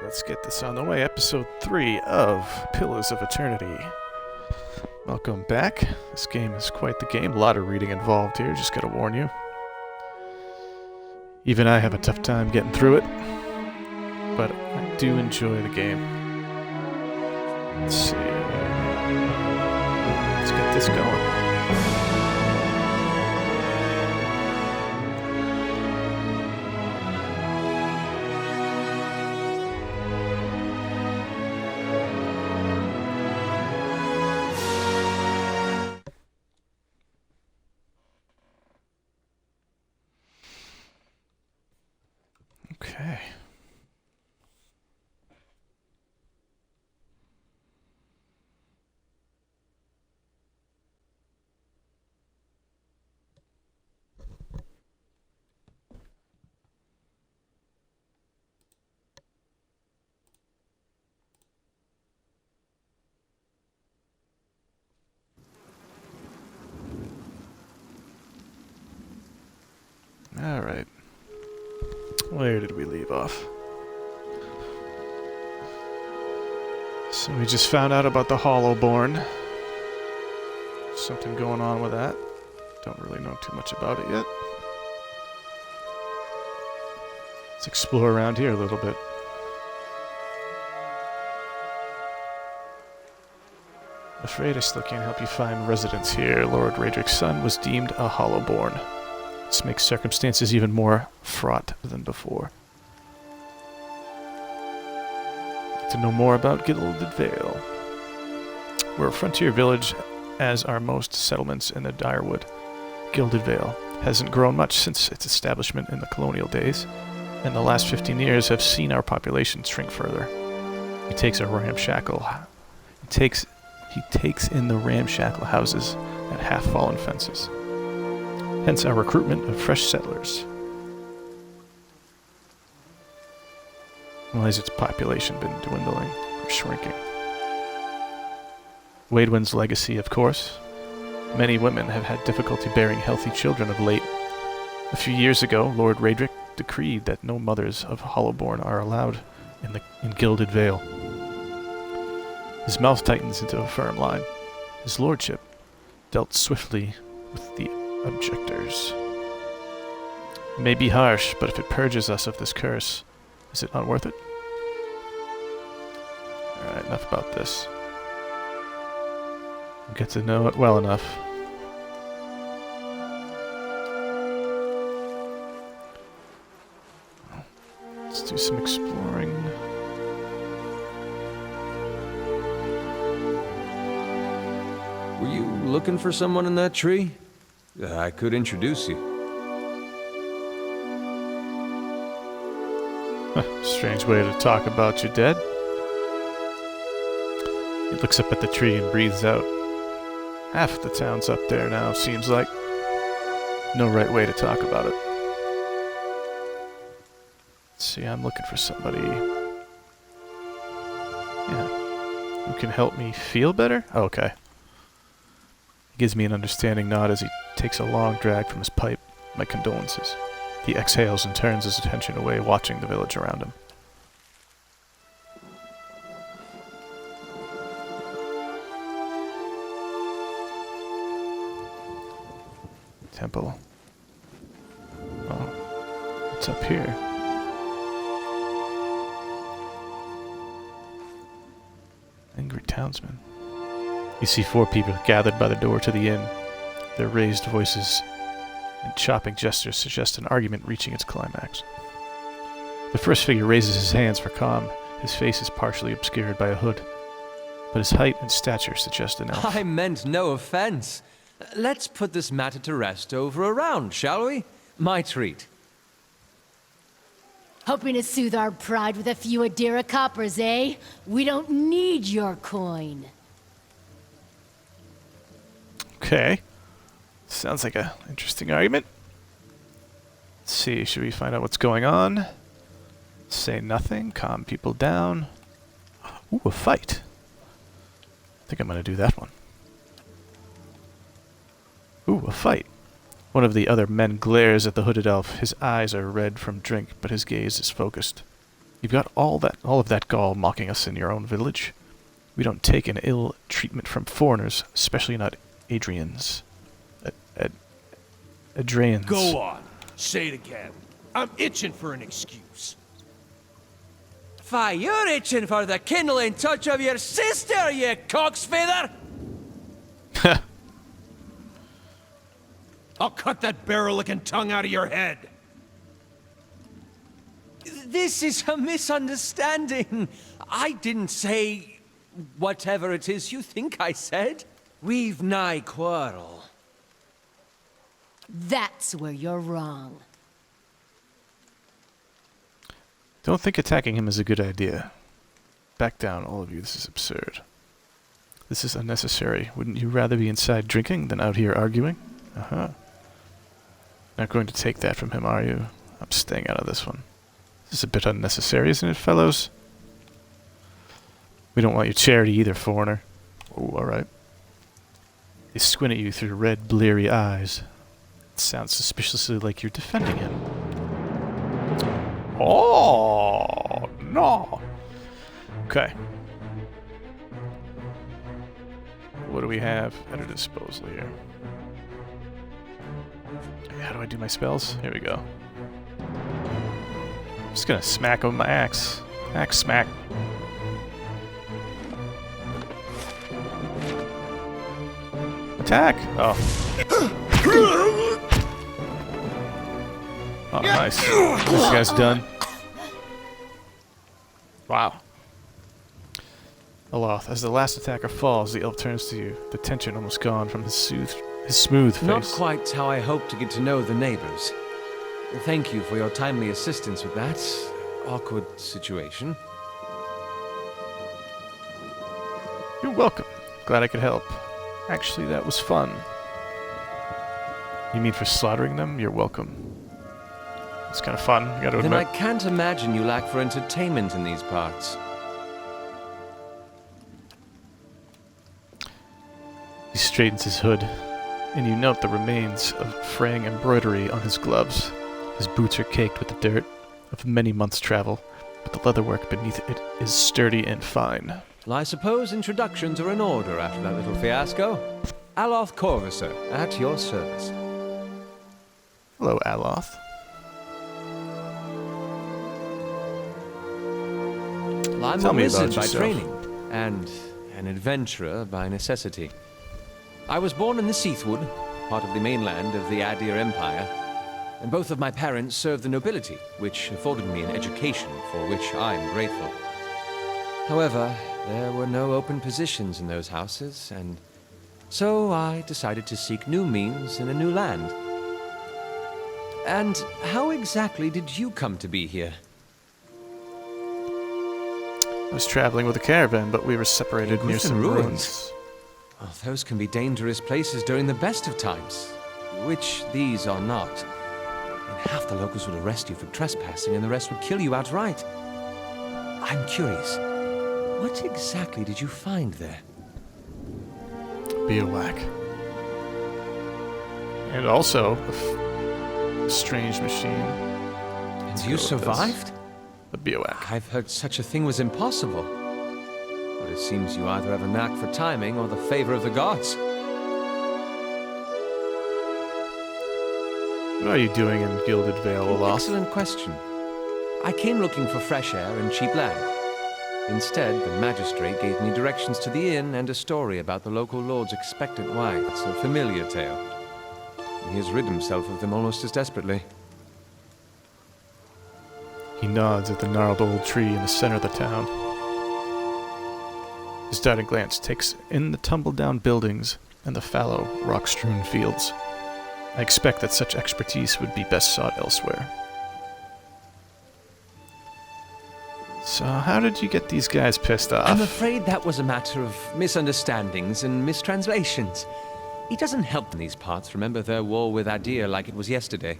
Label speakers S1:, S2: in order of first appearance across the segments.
S1: Let's get this on the way. Episode 3 of Pillars of Eternity. Welcome back. This game is quite the game. A lot of reading involved here, just gotta warn you. Even I have a tough time getting through it, but I do enjoy the game. Let's see. Let's get this going. Okay. All right. Where did we leave off? So we just found out about the Hollowborn. Something going on with that. Don't really know too much about it yet. Let's explore around here a little bit. Afraid I still can't help you find residence here. Lord Raedric's son was deemed a Hollowborn. This makes circumstances even more fraught than before. To know more about Gilded Vale. We're a frontier village, as are most settlements in the Direwood. Gilded Vale hasn't grown much since its establishment in the colonial days, and the last 15 years have seen our population shrink further. He takes in the ramshackle houses and half-fallen fences. Hence our recruitment of fresh settlers. Well, has its population been dwindling or shrinking? Waidwin's legacy, of course. Many women have had difficulty bearing healthy children of late. A few years ago, Lord Raedric decreed that no mothers of Hollowborn are allowed in Gilded Vale. His mouth tightens into a firm line. His lordship dealt swiftly with the objectors. It may be harsh, but if it purges us of this curse, is it not worth it? Alright, enough about this. We'll get to know it well enough. Let's do some exploring.
S2: Were you looking for someone in that tree? I could introduce you.
S1: Strange way to talk about your dead. He looks up at the tree and breathes out. Half the town's up there now, seems like. No right way to talk about it. Let's see, I'm looking for somebody... Yeah. Who can help me feel better? Oh, okay. He gives me an understanding nod as he takes a long drag from his pipe. My condolences. He exhales and turns his attention away, watching the village around him. Temple. Oh, what's up here? Angry townsman. You see 4 people gathered by the door to the inn. Their raised voices and chopping gestures suggest an argument reaching its climax. The first figure raises his hands for calm. His face is partially obscured by a hood, but his height and stature suggest an elf.
S2: I meant no offense. Let's put this matter to rest over a round, shall we? My treat.
S3: Hoping to soothe our pride with a few Adira coppers, eh? We don't need your coin.
S1: Okay. Sounds like a interesting argument. Let's see, should we find out what's going on? Say nothing, calm people down. Ooh, a fight. I think I'm gonna do that one. Ooh, a fight. One of the other men glares at the hooded elf. His eyes are red from drink, but his gaze is focused. You've got all of that gall mocking us in your own village. We don't take an ill treatment from foreigners, especially not Adrians. Adrians.
S4: Go on. Say it again. I'm itching for an excuse.
S2: Fie, you're itching for the kindling touch of your sister, you cocksfeather!
S4: I'll cut that barrel-licking tongue out of your head.
S2: This is a misunderstanding. I didn't say whatever it is you think I said. We've nigh quarrel.
S3: That's where you're wrong.
S1: Don't think attacking him is a good idea. Back down, all of you. This is absurd. This is unnecessary. Wouldn't you rather be inside drinking than out here arguing? Uh-huh. Not going to take that from him, are you? I'm staying out of this one. This is a bit unnecessary, isn't it, fellows? We don't want your charity either, foreigner. Oh, alright. They squint at you through red, bleary eyes. It sounds suspiciously like you're defending him. Oh, no. Okay. What do we have at our disposal here? How do I do my spells? Here we go. I'm just gonna smack him with my axe. Axe smack. Attack! Oh. Oh, nice. This guy's done. Wow. Aloth, as the last attacker falls, the elf turns to you, the tension almost gone from his smooth face.
S2: Not quite how I hoped to get to know the neighbors. Thank you for your timely assistance with that awkward situation.
S1: You're welcome. Glad I could help. Actually, that was fun. You mean for slaughtering them? You're welcome. It's kind of fun, I gotta
S2: Then I
S1: admit.
S2: can't imagine you lack for entertainment in these parts.
S1: He straightens his hood, and you note the remains of fraying embroidery on his gloves. His boots are caked with the dirt of many months' travel, but the leatherwork beneath it is sturdy and fine.
S2: Well, I suppose introductions are in order after that little fiasco. Aloth Corvusser, at your service.
S1: Hello, Aloth.
S2: I'm
S1: Tell
S2: a
S1: me
S2: wizard
S1: about
S2: by
S1: yourself.
S2: training, and an adventurer by necessity. I was born in the Seathwood, part of the mainland of the Adir Empire, and both of my parents served the nobility, which afforded me an education for which I'm grateful. However, there were no open positions in those houses, and so I decided to seek new means in a new land. And how exactly did you come to be here?
S1: I was traveling with a caravan, but we were separated near
S2: Griffin
S1: some
S2: ruins.
S1: ruins.
S2: Well, those can be dangerous places during the best of times, which these are not. And half the locals would arrest you for trespassing, and the rest would kill you outright. I'm curious, what exactly did you find there?
S1: Be a whack. And also, a strange machine.
S2: And
S1: Let's
S2: you
S1: go with this.
S2: survived?
S1: A biowac.
S2: I've heard such a thing was impossible. But it seems you either have a knack for timing or the favor of the gods.
S1: What are you doing in Gilded Vale, Aloth?
S2: Excellent question. I came looking for fresh air and cheap land. Instead, the magistrate gave me directions to the inn and a story about the local lord's expectant wife. It's a familiar tale. He has rid himself of them almost as desperately.
S1: He nods at the gnarled old tree in the center of the town. His darting glance takes in the tumble-down buildings and the fallow, rock-strewn fields. I expect that such expertise would be best sought elsewhere. So how did you get these guys pissed off?
S2: I'm afraid that was a matter of misunderstandings and mistranslations. It doesn't help in these parts remember their war with Adir like it was yesterday.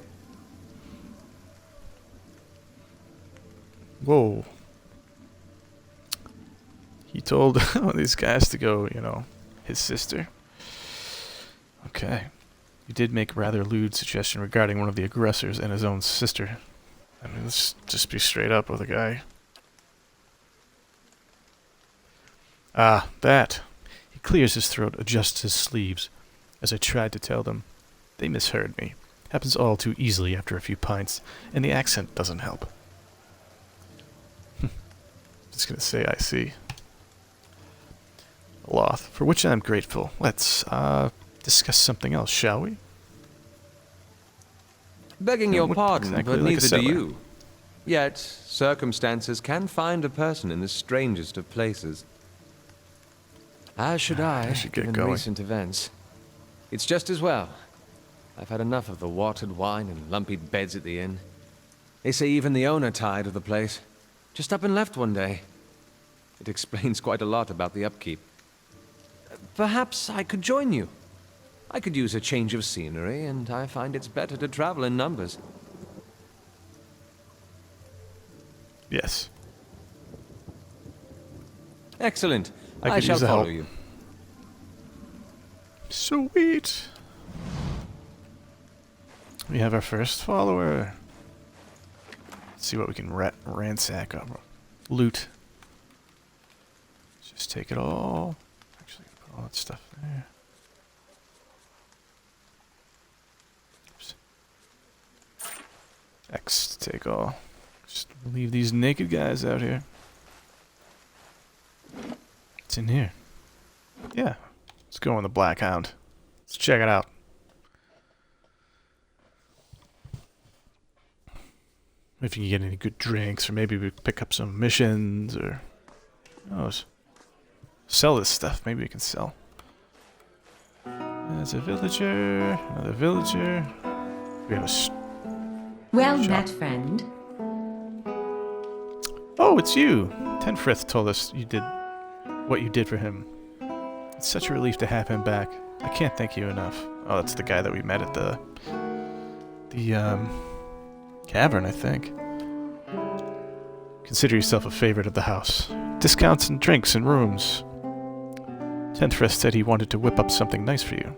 S1: Whoa. He told one of these guys to go, his sister. Okay. You did make a rather lewd suggestion regarding one of the aggressors and his own sister. I mean, let's just be straight up with a guy. Ah, that. He clears his throat, adjusts his sleeves. As I tried to tell them, they misheard me. Happens all too easily after a few pints, and the accent doesn't help. Just gonna say I see. Loth, for which I'm grateful. Let's, discuss something else, shall we?
S2: Begging your pardon,
S1: exactly
S2: but
S1: like a
S2: neither do
S1: sailor.
S2: you. Yet, circumstances can find a person in the strangest of places. As should I
S1: should get
S2: given
S1: going.
S2: recent events. It's just as well. I've had enough of the watered wine and lumpy beds at the inn. They say even the owner tired of the place. Just up and left one day. It explains quite a lot about the upkeep. Perhaps I could join you. I could use a change of scenery, and I find it's better to travel in numbers.
S1: Yes.
S2: Excellent.
S1: I
S2: I
S1: could
S2: shall
S1: use the
S2: follow
S1: help.
S2: you.
S1: Sweet. We have our first follower. Let's see what we can ransack up. Loot. Just take it all. Actually, put all that stuff there. Oops. X to take all. Just leave these naked guys out here. What's in here? Yeah. Let's go on the Black Hound. Let's check it out. If you can get any good drinks, or maybe we pick up some missions, or who knows. Sell this stuff. Maybe we can sell. There's a villager, another villager. We have a
S5: Well
S1: shop.
S5: met, friend.
S1: Oh, it's you! Tenfrith told us you did what you did for him. It's such a relief to have him back. I can't thank you enough. Oh, that's the guy that we met at the cavern, I think. Consider yourself a favorite of the house. Discounts and drinks and rooms. Tenfrith said he wanted to whip up something nice for you.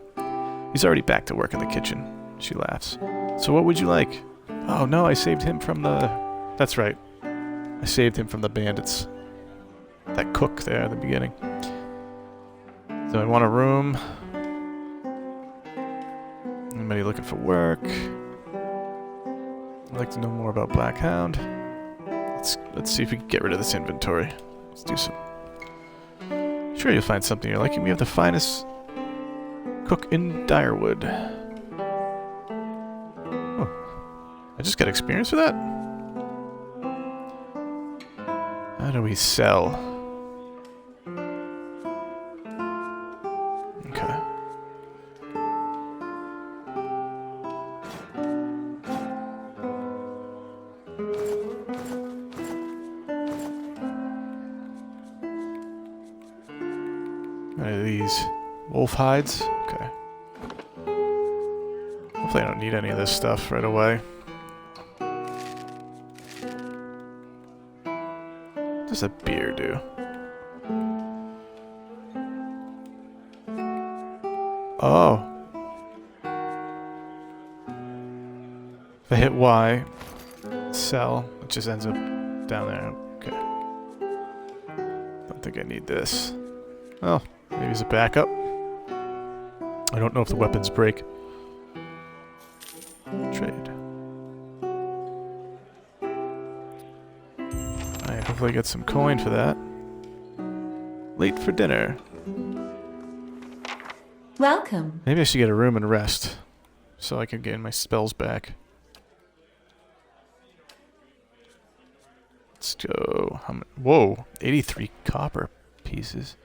S1: He's already back to work in the kitchen. She laughs. So what would you like? Oh no, I saved him from the... That's right. I saved him from the bandits. That cook there at the beginning. So I want a room. Anybody looking for work? I'd like to know more about Black Hound. Let's see if we can get rid of this inventory. Let's do some. Sure, you'll find something you're liking. We have the finest cook in Direwood. Oh, I just got experience for that? How do we sell? Okay. What are these? Wolf hides? Okay. Hopefully I don't need any of this stuff right away. What does a beer do? Oh. If I hit Y, sell, it just ends up down there. Okay. Don't think I need this. Oh, maybe as a backup. I don't know if the weapons break. Trade. Alright, hopefully I get some coin for that. Late for dinner.
S5: Welcome.
S1: Maybe I should get a room and rest, so I can gain my spells back. Let's go. How many? Whoa, 83 copper pieces.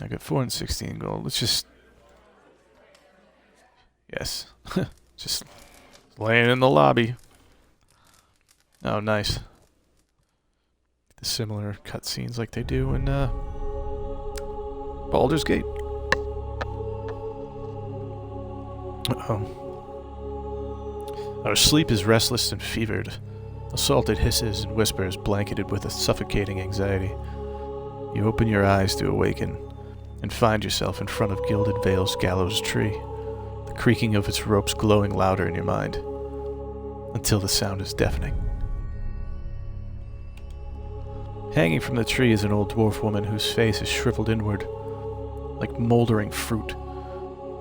S1: I got 416 gold. Let's just... Yes. Just laying in the lobby. Oh, nice. The similar cutscenes like they do in Baldur's Gate. Our sleep is restless and fevered. Assaulted hisses and whispers blanketed with a suffocating anxiety. You open your eyes to awaken and find yourself in front of Gilded Vale's gallows tree, the creaking of its ropes glowing louder in your mind, until the sound is deafening. Hanging from the tree is an old dwarf woman whose face is shriveled inward, like moldering fruit.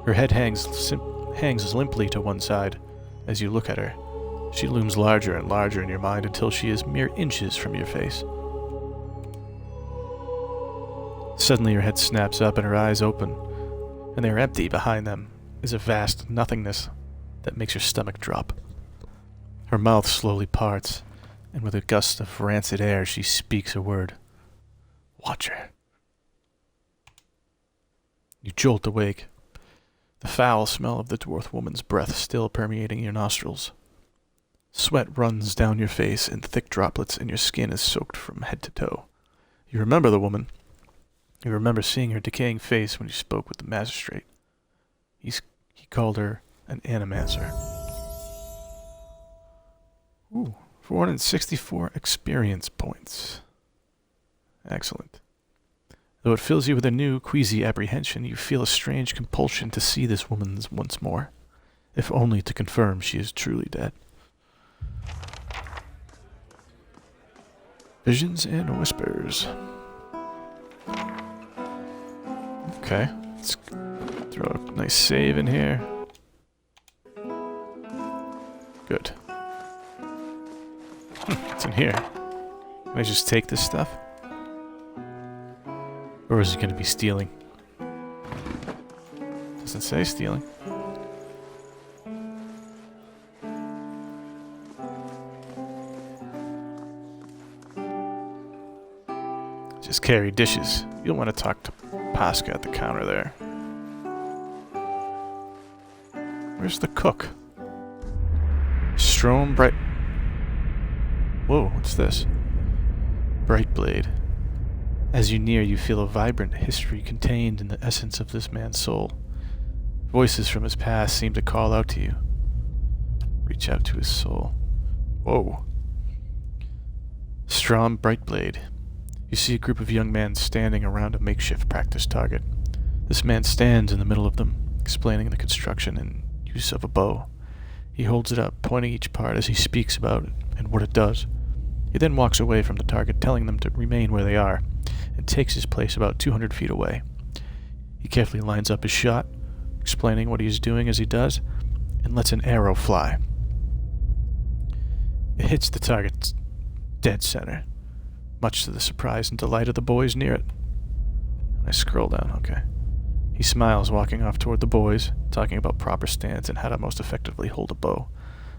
S1: Her head hangs limply to one side as you look at her. She looms larger and larger in your mind until she is mere inches from your face. Suddenly her head snaps up and her eyes open, and they are empty. Behind them is a vast nothingness that makes your stomach drop. Her mouth slowly parts, and with a gust of rancid air she speaks a word. Watcher. You jolt awake, the foul smell of the dwarf woman's breath still permeating your nostrils. Sweat runs down your face in thick droplets, and your skin is soaked from head to toe. You remember the woman. You remember seeing her decaying face when you spoke with the magistrate. He called her an animancer. Ooh, 464 experience points. Excellent. Though it fills you with a new, queasy apprehension, you feel a strange compulsion to see this woman once more, if only to confirm she is truly dead. Visions and whispers. Okay, let's throw a nice save in here. Good. What's in here? Can I just take this stuff? Or is it going to be stealing? Doesn't say stealing. Just carry dishes. You'll want to talk to Pasca at the counter there. Where's the cook? Strom Bright... Whoa, what's this? Bright Blade. As you near, you feel a vibrant history contained in the essence of this man's soul. Voices from his past seem to call out to you. Reach out to his soul. Whoa. Strom Bright Blade. You see a group of young men standing around a makeshift practice target. This man stands in the middle of them, explaining the construction and use of a bow. He holds it up, pointing each part as he speaks about it and what it does. He then walks away from the target, telling them to remain where they are, and takes his place about 200 feet away. He carefully lines up his shot, explaining what he is doing as he does, and lets an arrow fly. It hits the target's dead center, much to the surprise and delight of the boys near it. I scroll down, okay. He smiles, walking off toward the boys, talking about proper stance and how to most effectively hold a bow.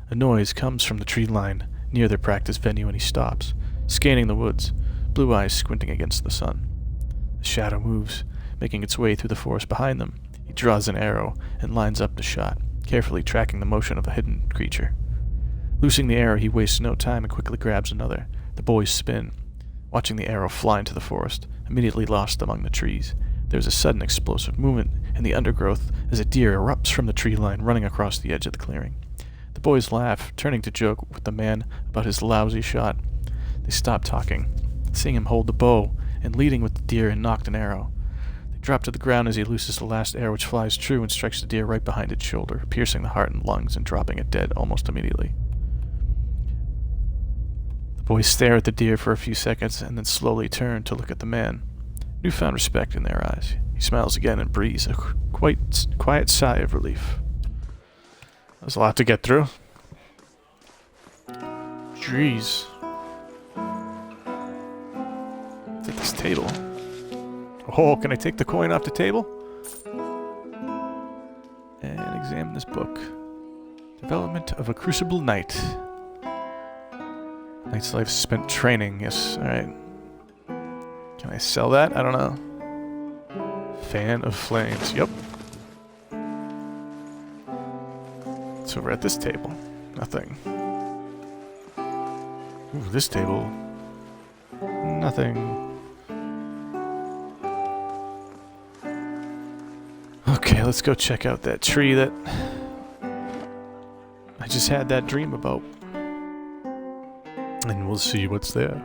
S1: A noise comes from the tree line near their practice venue, and he stops, scanning the woods, blue eyes squinting against the sun. The shadow moves, making its way through the forest behind them. He draws an arrow and lines up the shot, carefully tracking the motion of a hidden creature. Loosing the arrow, he wastes no time and quickly grabs another. The boys spin, watching the arrow fly into the forest, immediately lost among the trees. There's a sudden explosive movement in the undergrowth as a deer erupts from the tree line, running across the edge of the clearing. The boys laugh, turning to joke with the man about his lousy shot. They stop talking, seeing him hold the bow and leading with the deer and nocked an arrow. They drop to the ground as he looses the last arrow, which flies true and strikes the deer right behind its shoulder, piercing the heart and lungs and dropping it dead almost immediately. The boys stare at the deer for a few seconds and then slowly turn to look at the man. Newfound respect in their eyes. He smiles again and breathes a quiet sigh of relief. There's a lot to get through. Jeez. Take this table. Oh, can I take the coin off the table? And examine this book. Development of a Crucible Knight. Knight's life spent training. Yes, alright. Can I sell that? I don't know. Fan of Flames. Yep. It's over at this table. Nothing. Ooh, this table. Nothing. Okay, let's go check out that tree that I just had that dream about. And we'll see what's there.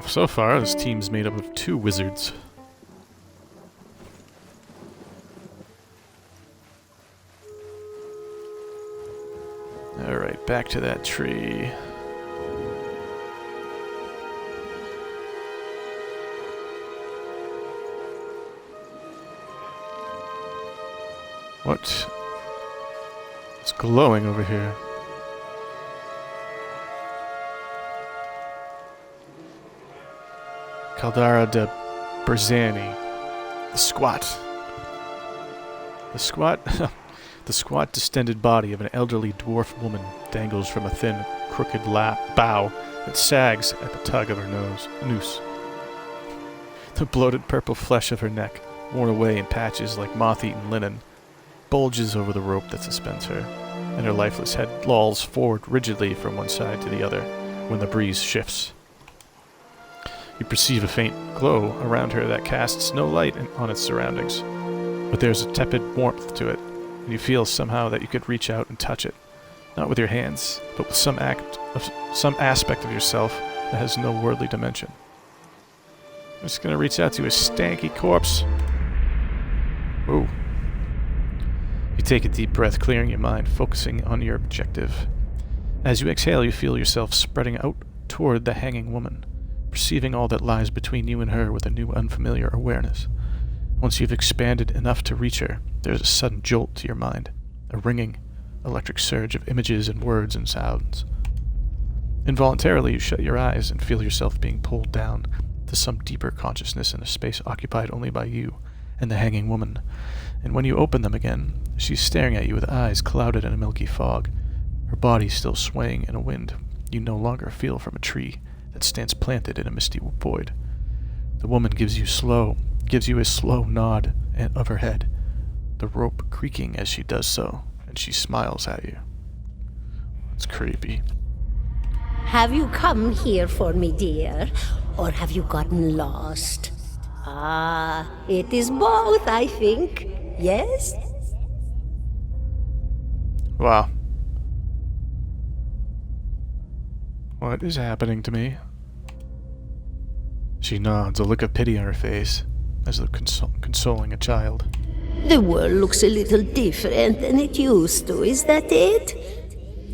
S1: So far, this team's made up of 2 wizards. back to that tree. What? It's glowing over here. Caldara de Berzani. The squat. The squat, distended body of an elderly dwarf woman dangles from a thin, crooked bough that sags at the tug of her noose. The bloated purple flesh of her neck, worn away in patches like moth-eaten linen, bulges over the rope that suspends her, and her lifeless head lolls forward rigidly from one side to the other when the breeze shifts. You perceive a faint glow around her that casts no light on its surroundings, but there's a tepid warmth to it, and you feel somehow that you could reach out and touch it, not with your hands, but with some aspect of yourself that has no worldly dimension. I'm just gonna reach out to a stanky corpse. Ooh. You take a deep breath, clearing your mind, focusing on your objective. As you exhale, you feel yourself spreading out toward the hanging woman, perceiving all that lies between you and her with a new unfamiliar awareness. Once you've expanded enough to reach her, there's a sudden jolt to your mind, a ringing, electric surge of images and words and sounds. Involuntarily, you shut your eyes and feel yourself being pulled down to some deeper consciousness in a space occupied only by you and the hanging woman. And when you open them again, she's staring at you with eyes clouded in a milky fog, her body still swaying in a wind you no longer feel from a tree that stands planted in a misty void. The woman gives you a slow nod of her head, the rope creaking as she does so, and she smiles at you. It's creepy.
S6: Have you come here for me, dear, or have you gotten lost? Ah, it is both, I think. Yes?
S1: Wow. What is happening to me? She nods, a look of pity on her face, as though consoling a child.
S6: The world looks a little different than it used to, is that it?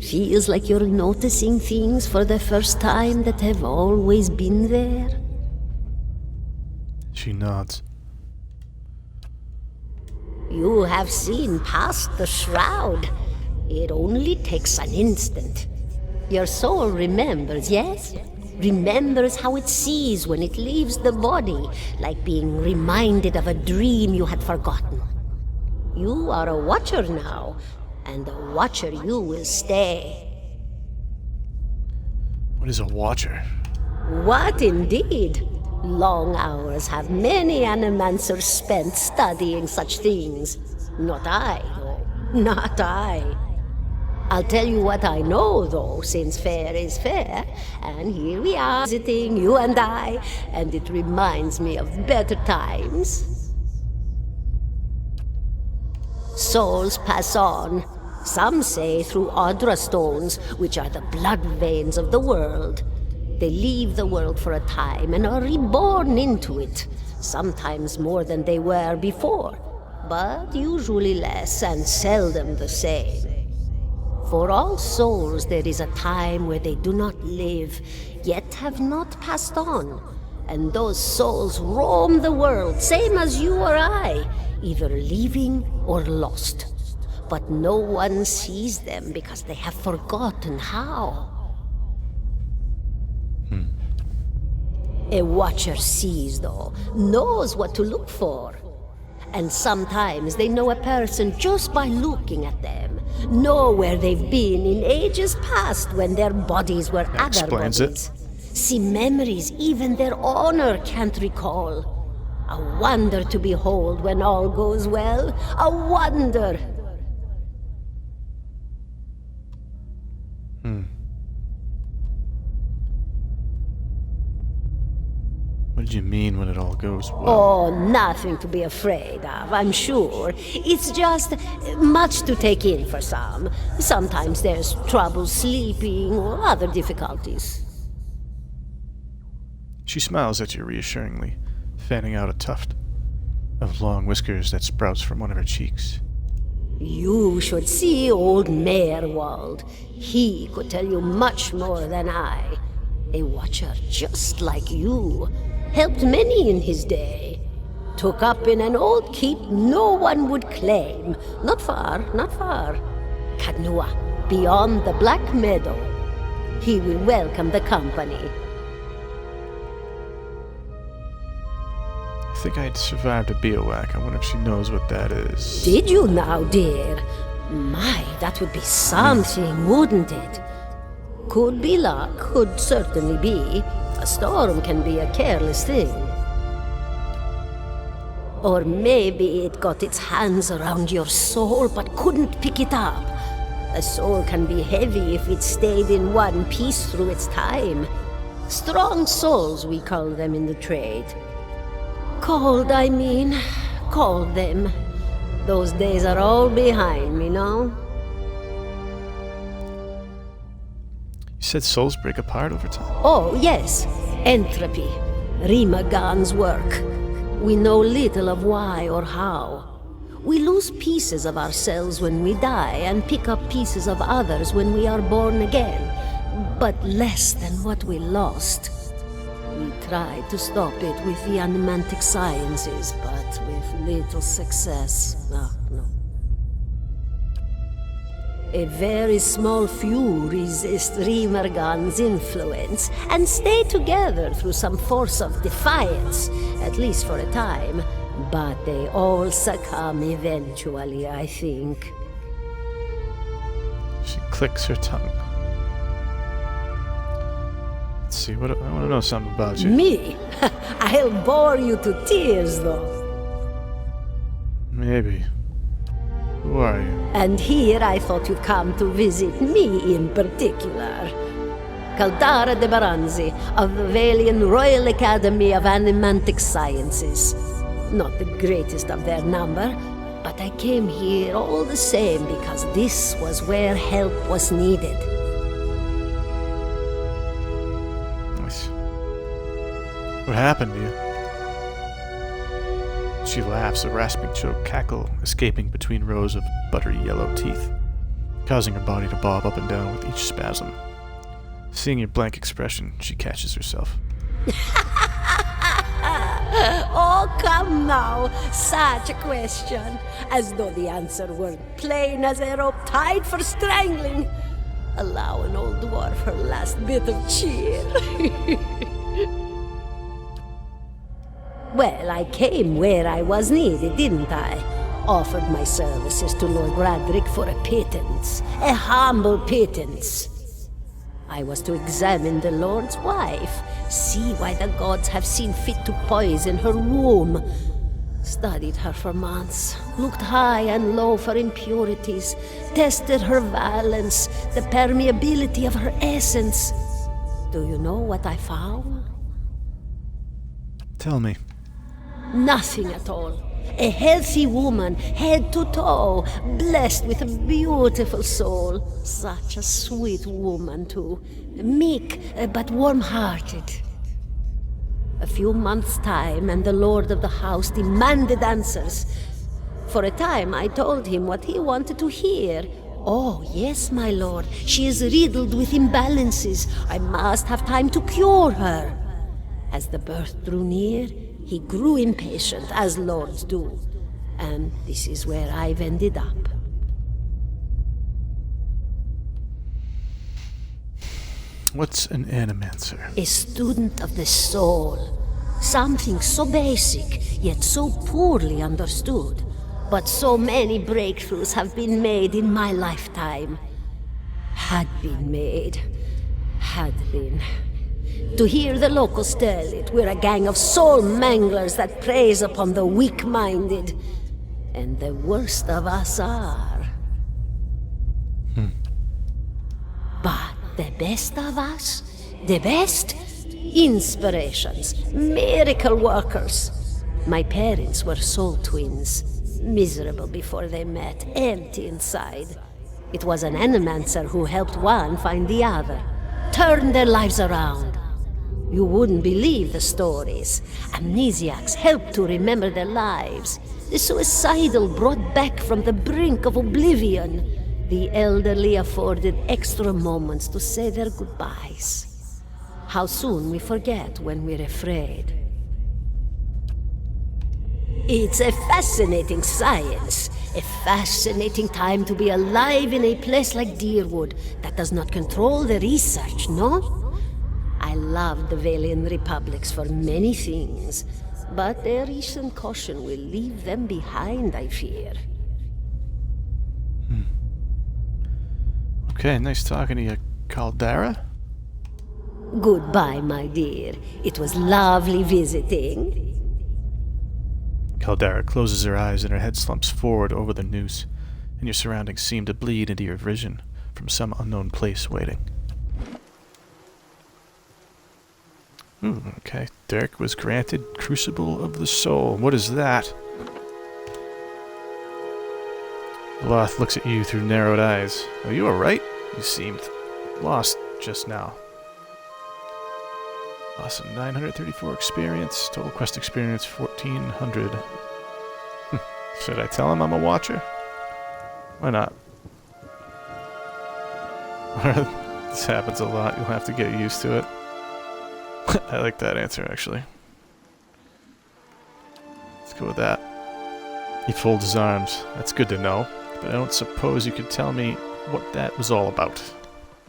S6: Feels like you're noticing things for the first time that have always been there.
S1: She nods.
S6: You have seen past the shroud. It only takes an instant. Your soul remembers, yes? Remembers how it sees when it leaves the body, like being reminded of a dream you had forgotten. You are a watcher now, and a watcher you will stay.
S1: What is a watcher?
S6: What indeed? Long hours have many animancers spent studying such things. Not I, though. Not I. I'll tell you what I know, though, since fair is fair, and here we are visiting, you and I, and it reminds me of better times. Souls pass on. Some say through Audra stones, which are the blood veins of the world. They leave the world for a time and are reborn into it, sometimes more than they were before, but usually less and seldom the same. For all souls there is a time where they do not live, yet have not passed on, and those souls roam the world, same as you or I, either living or lost. But no one sees them because they have forgotten how. A watcher sees, though, knows what to look for. And sometimes they know a person just by looking at them, know where they've been in ages past when their bodies were
S1: That
S6: other
S1: explains
S6: bodies.
S1: it.
S6: See memories even their owner can't recall. A wonder to behold when all goes well. A wonder.
S1: What did you mean when it all goes well?
S6: Oh, nothing to be afraid of, I'm sure. It's just much to take in for some. Sometimes there's trouble sleeping or other difficulties.
S1: She smiles at you reassuringly, fanning out a tuft of long whiskers that sprouts from one of her cheeks.
S6: You should see old Merwald. He could tell you much more than I. A watcher just like you. Helped many in his day. Took up in an old keep no one would claim. Not far, not far. Kadnua, beyond the Black Meadow. He will welcome the company.
S1: I think I'd survived a bivouac. I wonder if she knows what that is.
S6: Did you now, dear? My, that would be something, wouldn't it? Could be luck, could certainly be. A storm can be a careless thing. Or maybe it got its hands around your soul but couldn't pick it up. A soul can be heavy if it stayed in one piece through its time. Strong souls, we call them in the trade. Cold, I mean. Called them. Those days are all behind me, no?
S1: You said souls break apart over time?
S6: Oh, yes. Entropy. Rimagan's work. We know little of why or how. We lose pieces of ourselves when we die and pick up pieces of others when we are born again, but less than what we lost. We tried to stop it with the animantic sciences, but with little success. No. A very small few resist Rimergan's influence and stay together through some force of defiance, at least for a time. But they all succumb eventually, I think.
S1: She clicks her tongue. Let's see, I want to know something about you.
S6: Me? I'll bore you to tears, though.
S1: Maybe. Who are you?
S6: And here I thought you'd come to visit me in particular. Caldara de Baranzi, of the Valian Royal Academy of Animantic Sciences. Not the greatest of their number, but I came here all the same because this was where help was needed.
S1: Nice. What happened to you? She laughs, a rasping choke cackle escaping between rows of buttery yellow teeth, causing her body to bob up and down with each spasm. Seeing your blank expression, she catches herself.
S6: Oh, come now. Such a question. As though the answer were plain as a rope tied for strangling. Allow an old dwarf her last bit of cheer. Well, I came where I was needed, didn't I? Offered my services to Lord Radric for a pittance. A humble pittance. I was to examine the Lord's wife, see why the gods have seen fit to poison her womb. Studied her for months, looked high and low for impurities, tested her valence, the permeability of her essence. Do you know what I found?
S1: Tell me.
S6: Nothing at all. A healthy woman, head to toe, blessed with a beautiful soul. Such a sweet woman, too. Meek, but warm-hearted. A few months' time, and the lord of the house demanded answers. For a time, I told him what he wanted to hear. Oh, yes, my lord. She is riddled with imbalances. I must have time to cure her. As the birth drew near, he grew impatient, as lords do. And this is where I've ended up.
S1: What's an animancer?
S6: A student of the soul. Something so basic, yet so poorly understood. But so many breakthroughs have been made in my lifetime. Had been made. Had been. To hear the locals tell it, we're a gang of soul manglers that preys upon the weak-minded. And the worst of us are. But the best of us? The best? Inspirations, miracle workers. My parents were soul twins, miserable before they met, empty inside. It was an animancer who helped one find the other, turned their lives around. You wouldn't believe the stories. Amnesiacs helped to remember their lives. The suicidal brought back from the brink of oblivion. The elderly afforded extra moments to say their goodbyes. How soon we forget when we're afraid. It's a fascinating science. A fascinating time to be alive in a place like Deerwood that does not control the research, no? I love the Valian Republics for many things, but their recent caution will leave them behind, I fear.
S1: Okay, nice talking to you, Caldera.
S6: Goodbye, my dear. It was lovely visiting.
S1: Caldera closes her eyes and her head slumps forward over the noose, and your surroundings seem to bleed into your vision from some unknown place waiting. Okay. Derek was granted Crucible of the Soul. What is that? Loth looks at you through narrowed eyes. Are you alright? You seemed lost just now. Awesome. 934 experience. Total quest experience 1400. Should I tell him I'm a watcher? Why not? This happens a lot. You'll have to get used to it. I like that answer, actually. Let's go with that. He folds his arms. That's good to know. But I don't suppose you could tell me what that was all about.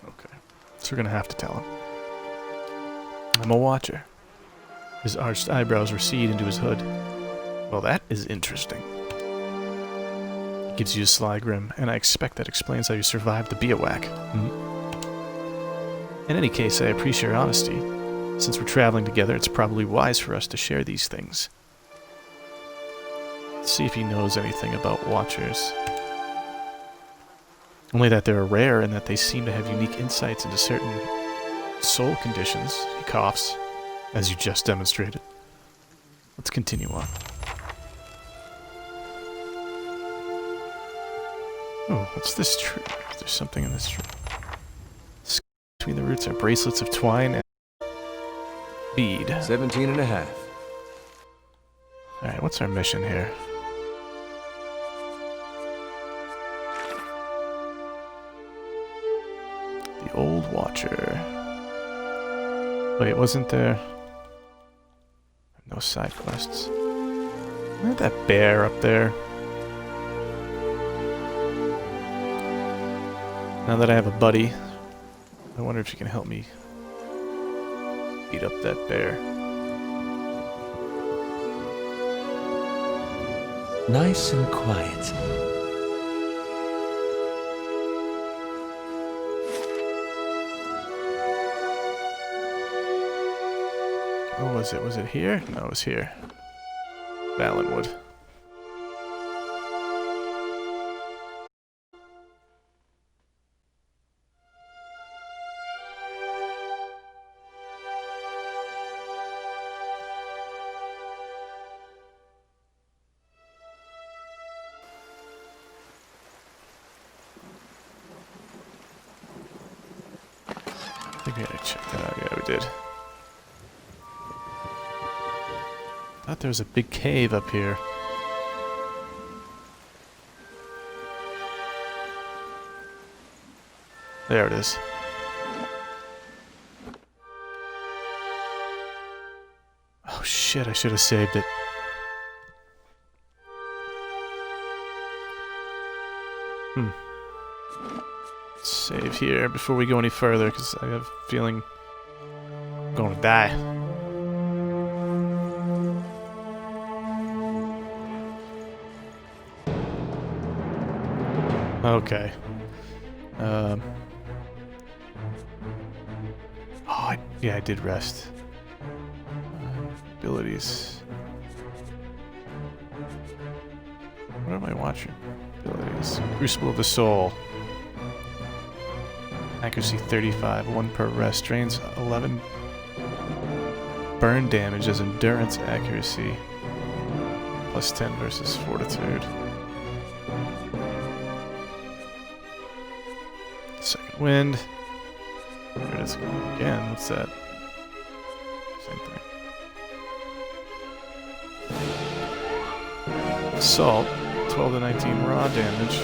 S1: Okay. So we're going to have to tell him. I'm a watcher. His arched eyebrows recede into his hood. Well, that is interesting. He gives you a sly grin, and I expect that explains how you survived the bivouac. In any case, I appreciate your honesty. Since we're traveling together, it's probably wise for us to share these things. Let's see if he knows anything about watchers. Only that they're rare and that they seem to have unique insights into certain soul conditions. He coughs, as you just demonstrated. Let's continue on. Oh, what's this tree? There's something in this tree. Between the roots are bracelets of twine and bead.
S2: 17 and a half.
S1: Alright, what's our mission here? The Old Watcher. Wait, wasn't there... No side quests. Where'd that bear up there? Now that I have a buddy, I wonder if you can help me beat up that bear.
S2: Nice and quiet.
S1: Oh, was it? Was it here? No, it was here. Valenwood. I think we gotta check that out. Yeah, we did. Thought there was a big cave up here. There it is. Oh shit, I should have saved it. Save here before we go any further, because I have a feeling I'm going to die. Okay. Yeah, I did rest. Abilities. What am I watching? Abilities. Crucible of the Soul. Accuracy 35, 1 per rest. Drains 11 burn damage as endurance accuracy. Plus 10 versus fortitude. Second wind. There it is again. What's that? assault, 12 to 19 raw damage.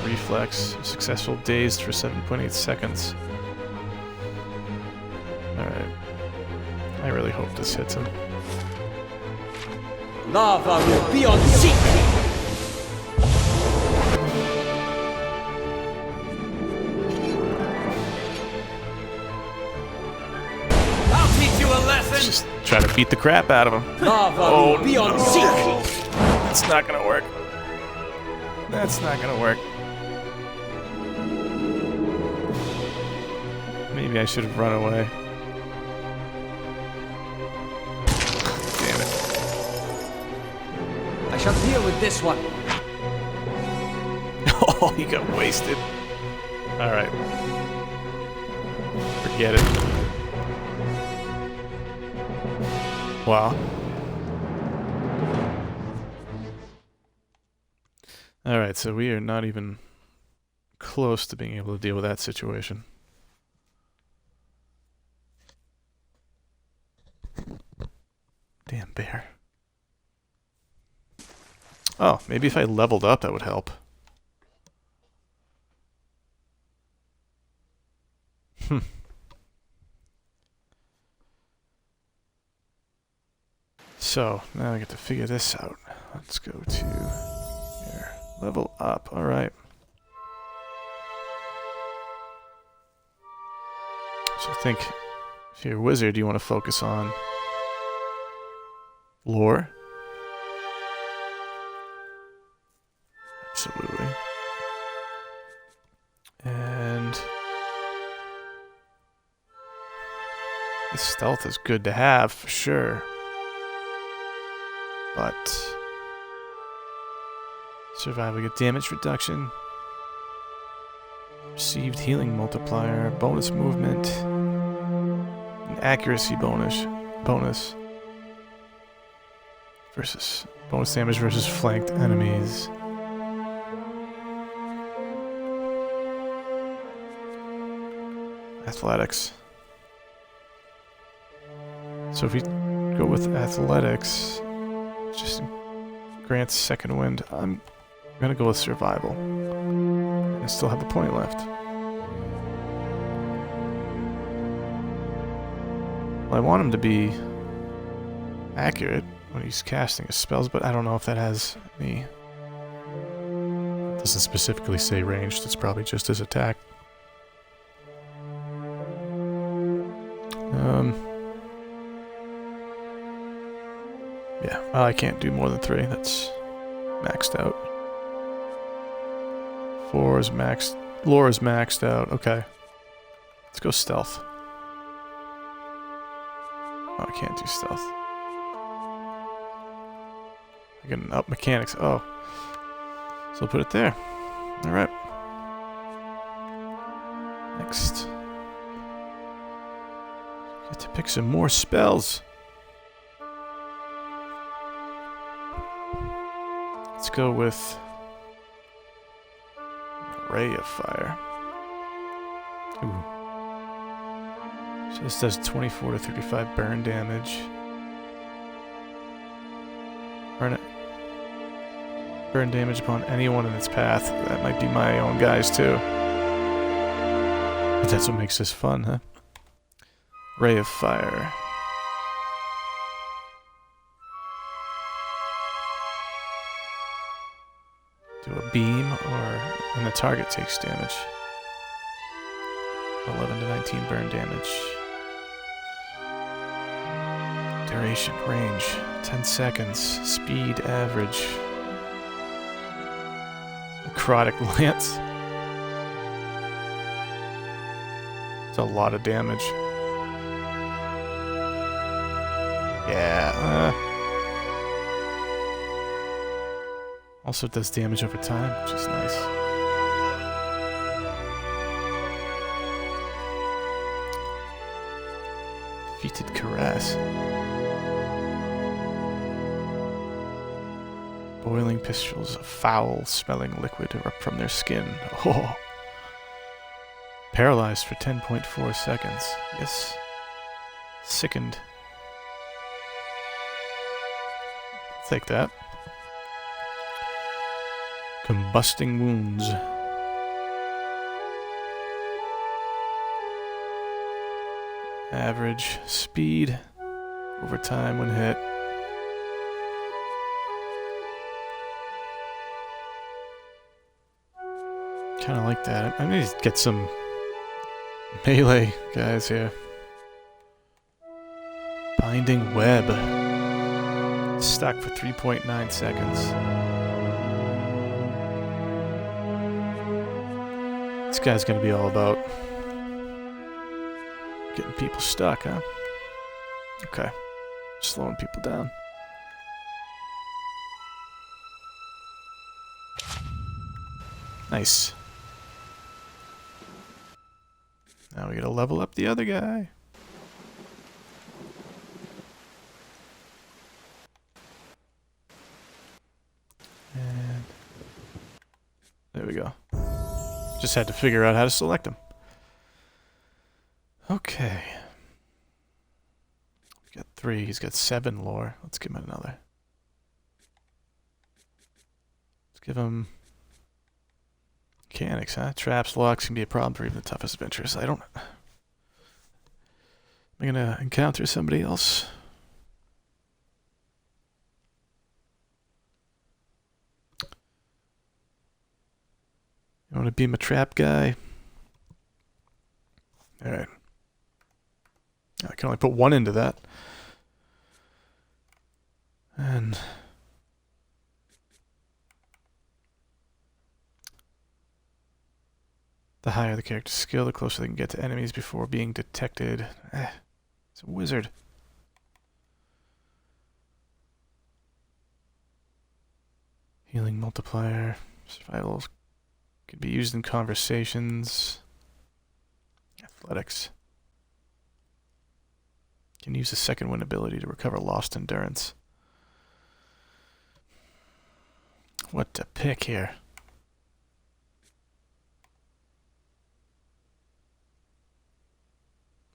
S1: Reflex, successful dazed for 7.8 seconds. Alright. I really hope this hits him.
S7: Lava will be on seek! I'll teach you a lesson!
S1: Just try to beat the crap out of him.
S7: Lava will be on seek!
S1: That's not gonna work. That's not gonna work. Maybe I should have run away. Damn it.
S7: I shall deal with this one.
S1: Oh, he got wasted. Alright. Forget it. Wow. Alright, so we are not even close to being able to deal with that situation. Damn bear. Oh, maybe if I leveled up that would help. So, now I get to figure this out. Let's go to here. Level up, alright. So I think if you're a wizard, you want to focus on lore. Absolutely. And the stealth is good to have for sure. But survival, get damage reduction, received healing multiplier, bonus movement, an accuracy bonus versus bonus damage versus flanked enemies. Athletics. So if we go with athletics, just grants second wind. I'm gonna go with survival. I still have a point left. Well, I want him to be accurate when he's casting his spells, but I don't know if that has any. It doesn't specifically say ranged. It's probably just his attack. Yeah, well, I can't do more than 3. That's maxed out. 4 is maxed. Lore is maxed out. Okay. Let's go stealth. Oh, I can't do stealth. I can up mechanics. Oh. So I'll put it there. Alright. Next. Get to pick some more spells. Let's go with Ray of Fire. Ooh. So this does 24 to 35 burn damage. Burn damage upon anyone in its path. That might be my own guys too. But that's what makes this fun, huh? Ray of Fire. Do a beam, or when the target takes damage. 11 to 19 burn damage. Duration, range, 10 seconds. Speed, average. Necrotic Lance. It's a lot of damage. Yeah, also does damage over time, which is nice. Defeated Caress. Boiling pistols of foul-smelling liquid erupt from their skin. Oh. Paralyzed for 10.4 seconds. Yes. Sickened. Take that. Combusting wounds. Average speed. Overtime when hit. Kind of like that. I need to get some melee guys here. Binding web. Stuck for 3.9 seconds. This guy's gonna be all about getting people stuck, huh? Okay. Slowing people down. Nice. Now we gotta level up the other guy. And there we go. Just had to figure out how to select him. Okay. We've got 3. He's got 7 lore. Let's give him another. Let's give him mechanics, huh? Traps, locks can be a problem for even the toughest adventurers. Am I gonna encounter somebody else? You wanna be my trap guy? Alright. I can only put 1 into that. And the higher the character's skill, the closer they can get to enemies before being detected. It's a wizard. Healing multiplier. Survival could be used in conversations. Athletics. Can use the second wind ability to recover lost endurance. What to pick here?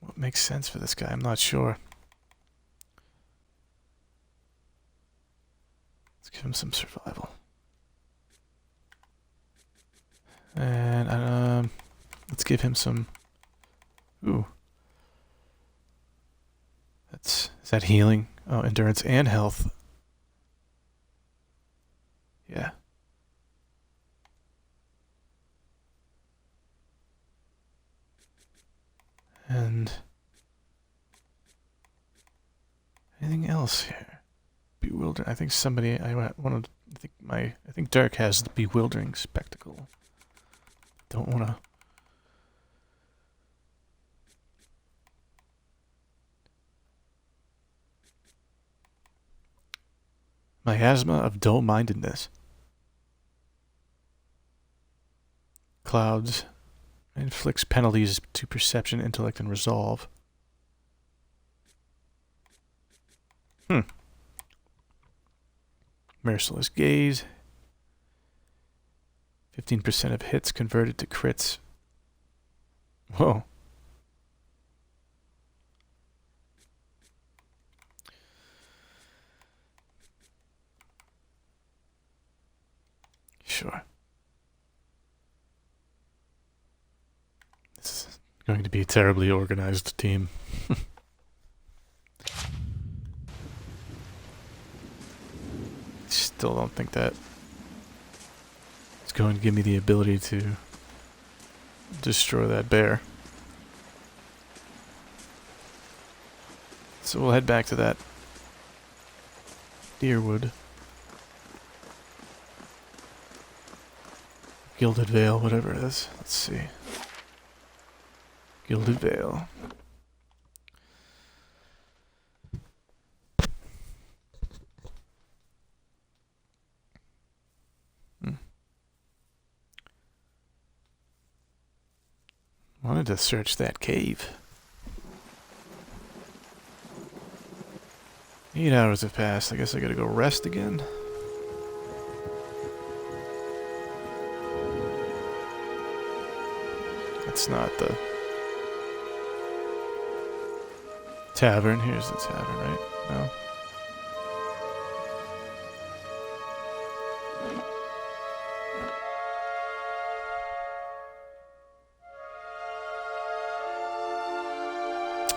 S1: What makes sense for this guy? I'm not sure. Let's give him some survival. And let's give him some. Ooh. Is that healing? Oh, endurance and health. Yeah. And anything else here? Bewildering. I think somebody. I think Dirk has the bewildering spectacle. Don't want to. Miasma of dull-mindedness. Clouds. Inflicts penalties to perception, intellect, and resolve. Merciless gaze. 15% of hits converted to crits. Whoa. Sure. This is going to be a terribly organized team. Still don't think that it's going to give me the ability to destroy that bear. So we'll head back to that Deerwood. Gilded Vale, whatever it is. Let's see. Gilded Vale. Wanted to search that cave. 8 hours have passed. I guess I gotta go rest again. That's not the tavern. Here's the tavern, right? No.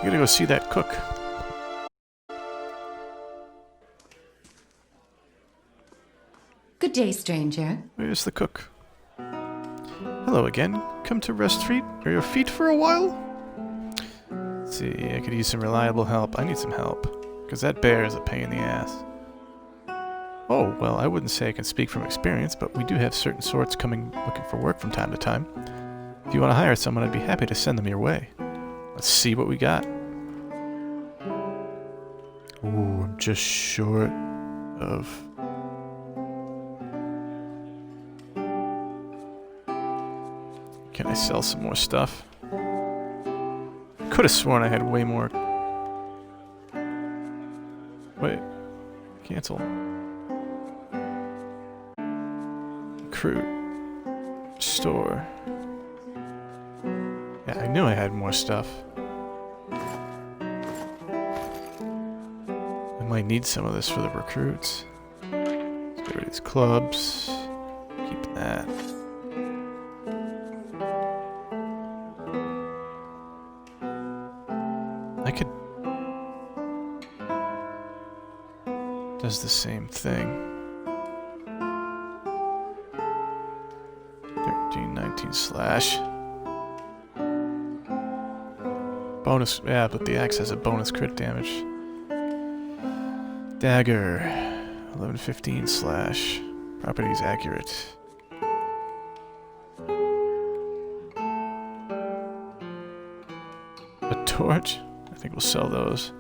S1: gotta go see that cook.
S5: Good day, stranger.
S1: Where's the cook? Hello again. Come to rest your feet for a while? Let's see, I could use some reliable help. I need some help. Because that bear is a pain in the ass. Oh, well, I wouldn't say I can speak from experience, but we do have certain sorts coming looking for work from time to time. If you want to hire someone, I'd be happy to send them your way. Let's see what we got. Ooh, I'm just short of... Can I sell some more stuff? Could have sworn I had way more. Wait. Cancel. Recruit. Store. Yeah, I knew I had more stuff. I might need some of this for the recruits. Let's get rid of these clubs. Keep that. I could... Does the same thing. 13, 19 slash. Bonus, yeah, but the axe has a bonus crit damage. Dagger. 11, 15 slash. Properties accurate. A torch? I think we'll sell those.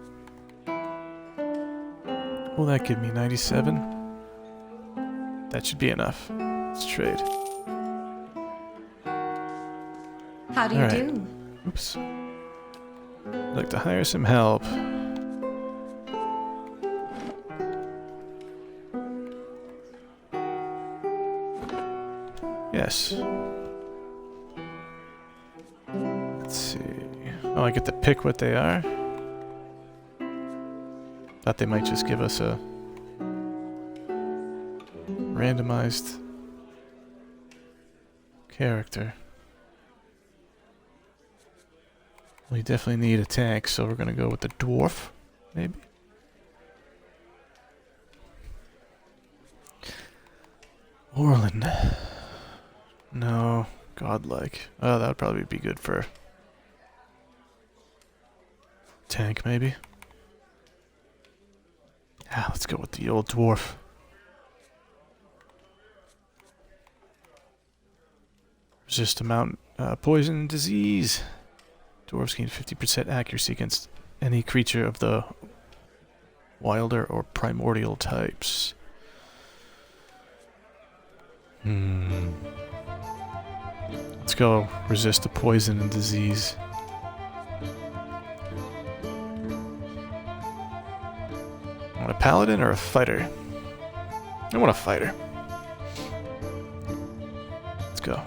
S1: Will that give me 97? That should be enough. Let's trade.
S5: How do you
S1: All right.
S5: do?
S1: Oops. I'd like to hire some help. Yes. Let's see. Oh, I get to pick what they are? Thought they might just give us a randomized character. We definitely need a tank, so we're gonna go with the dwarf, maybe? Orland. No, godlike. Oh, that would probably be good for tank, maybe. Ah, let's go with the old dwarf. Resist amount poison and disease. Dwarves gain 50% accuracy against any creature of the wilder or primordial types. Let's go resist the poison and disease. I want a paladin or a fighter? I want a fighter. Let's go.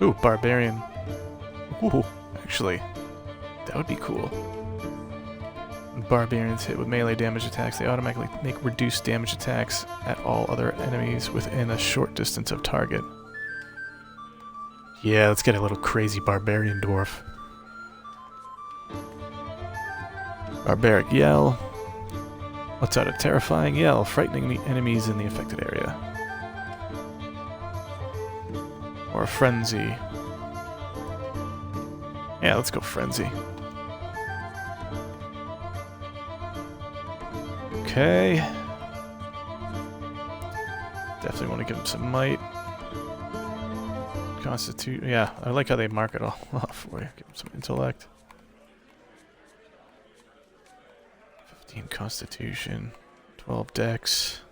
S1: Ooh, barbarian. Ooh, actually, that would be cool. When barbarians hit with melee damage attacks, they automatically make reduced damage attacks at all other enemies within a short distance of target. Yeah, let's get a little crazy barbarian dwarf. Barbaric yell. Lets out a terrifying yell, frightening the enemies in the affected area. Or a frenzy. Yeah, let's go frenzy. Okay. Definitely want to give him some might. Constitute. Yeah, I like how they mark it all off for you. Give him some intellect. 15 constitution. 12 dex.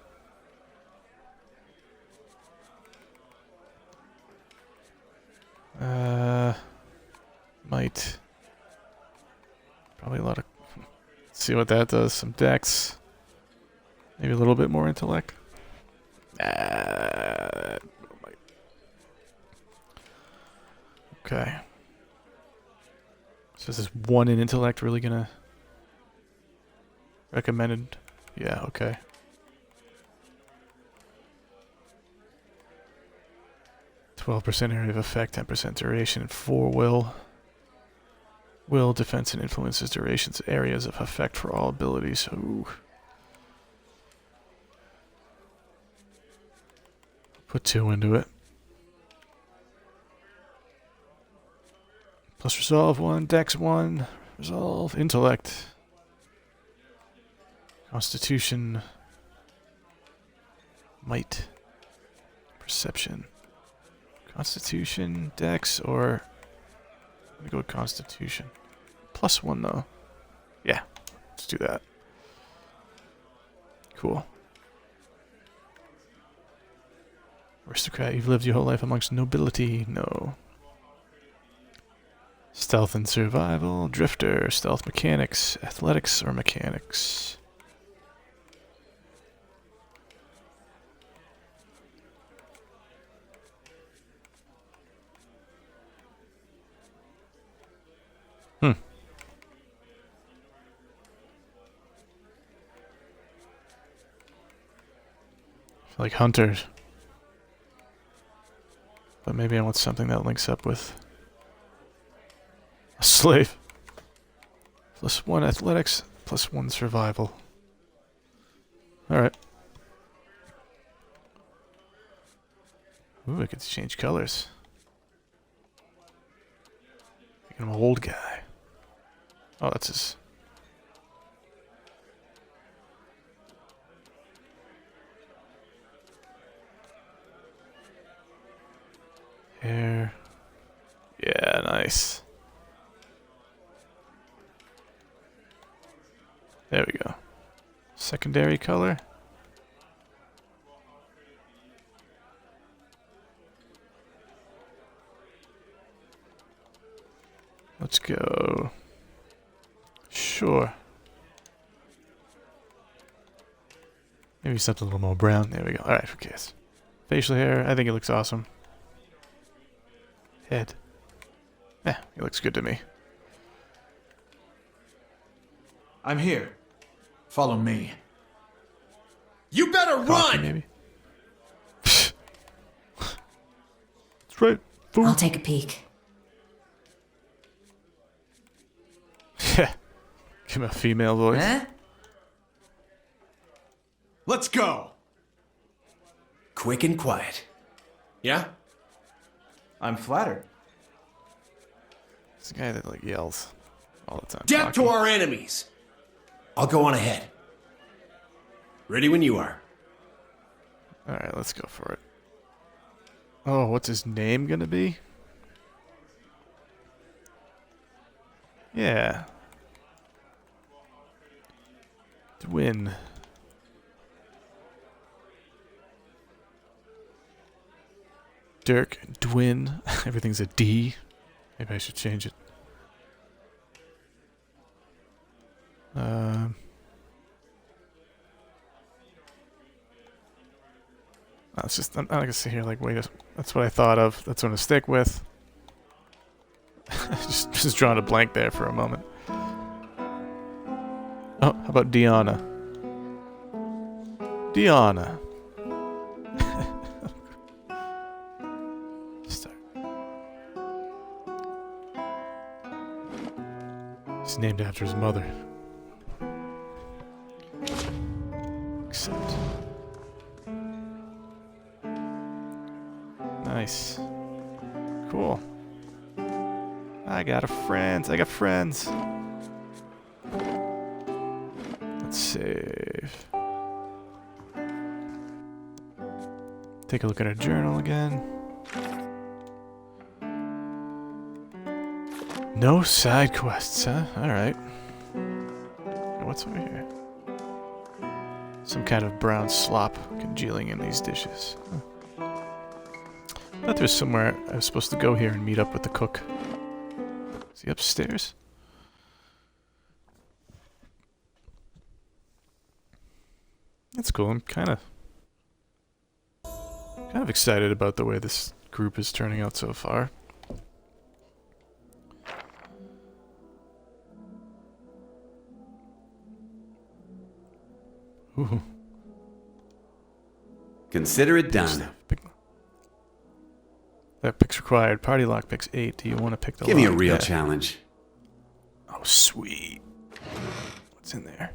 S1: Might. Probably a lot of... Let's see what that does. Some dex. Maybe a little bit more intellect. Okay. So is this 1 in intellect really gonna... Recommended? Yeah, okay. %, area of effect, 10% duration, and 4 will. Will, defense, and influences durations, areas of effect for all abilities. Ooh. Put 2 into it. Plus resolve 1, dex 1, resolve, intellect, constitution, might, perception. Constitution, dex, or... Let me go with constitution. Plus 1 though. Yeah, let's do that. Cool. Aristocrat, you've lived your whole life amongst nobility. No. Stealth and survival. Drifter, stealth mechanics, athletics, or mechanics. Like hunters. But maybe I want something that links up with a slave. Plus 1 athletics, plus 1 survival. Alright. Ooh, I get to change colors. Making him an old guy. Oh, that's his... hair. Yeah, nice. There we go. Secondary color. Let's go. Sure. Maybe something a little more brown. There we go. Alright, who cares? Facial hair. I think it looks awesome. Head. Yeah, it looks good to me.
S8: I'm here. Follow me.
S4: You better
S1: Coffee,
S4: run!
S1: maybe. That's right. Boom.
S5: I'll take a peek.
S1: Yeah. Give him a female voice.
S7: Huh?
S4: Let's go!
S8: Quick and quiet.
S4: Yeah?
S8: I'm flattered.
S1: It's the guy that like yells all the time.
S4: Death to our enemies! I'll go on ahead. Ready when you are.
S1: Alright, let's go for it. Oh, what's his name gonna be? Yeah. Dwin. Dirk, Dwin. Everything's a D. Maybe I should change it. It's just, I'm not gonna sit here like, wait, that's what I thought of. That's what I'm gonna stick with. just drawing a blank there for a moment. Oh, how about Diana? Diana. Start. He's named after his mother. Accept. Nice. Cool. I got friends. I got friends. Let's save. Take a look at our journal again. No side quests, huh? Alright. What's over here? Some kind of brown slop congealing in these dishes. Huh. I thought there was somewhere I was supposed to go here and meet up with the cook. Is he upstairs? That's cool. I'm kind of excited about the way this group is turning out so far. Ooh.
S9: Consider it done.
S1: That pick's required. Party lock picks 8. Do you want to pick the
S9: Give me a
S1: lock?
S9: real
S1: Yeah.
S9: challenge.
S1: sweet. What's in there?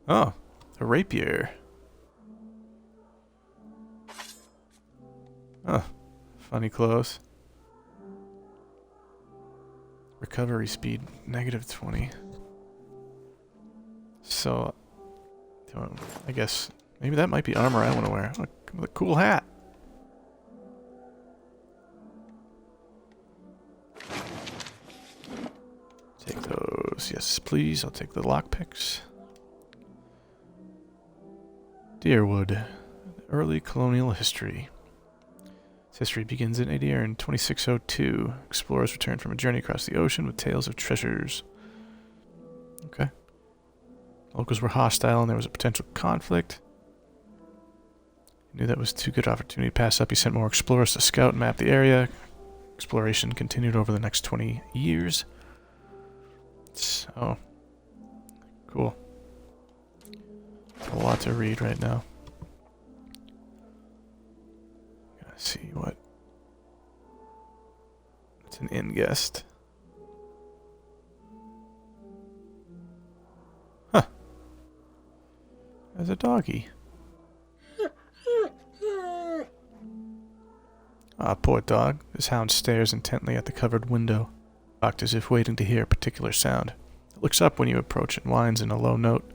S1: Oh, a rapier. Oh, funny clothes. Recovery speed, -20. So, I guess maybe that might be armor I want to wear. Look, with a cool hat. Take those. Yes, please. I'll take the lockpicks. Deerwood. Early colonial history. Its history begins in Adair in 2602. Explorers returned from a journey across the ocean with tales of treasures. Okay. Locals were hostile and there was a potential conflict. He knew that was too good opportunity to pass up. He sent more explorers to scout and map the area. Exploration continued over the next 20 years. So, cool. A lot to read right now. Gotta see what. It's an inn guest. Huh. There's a doggy. Ah, poor dog. This hound stares intently at the covered window, locked as if waiting to hear a particular sound. It looks up when you approach and whines in a low note,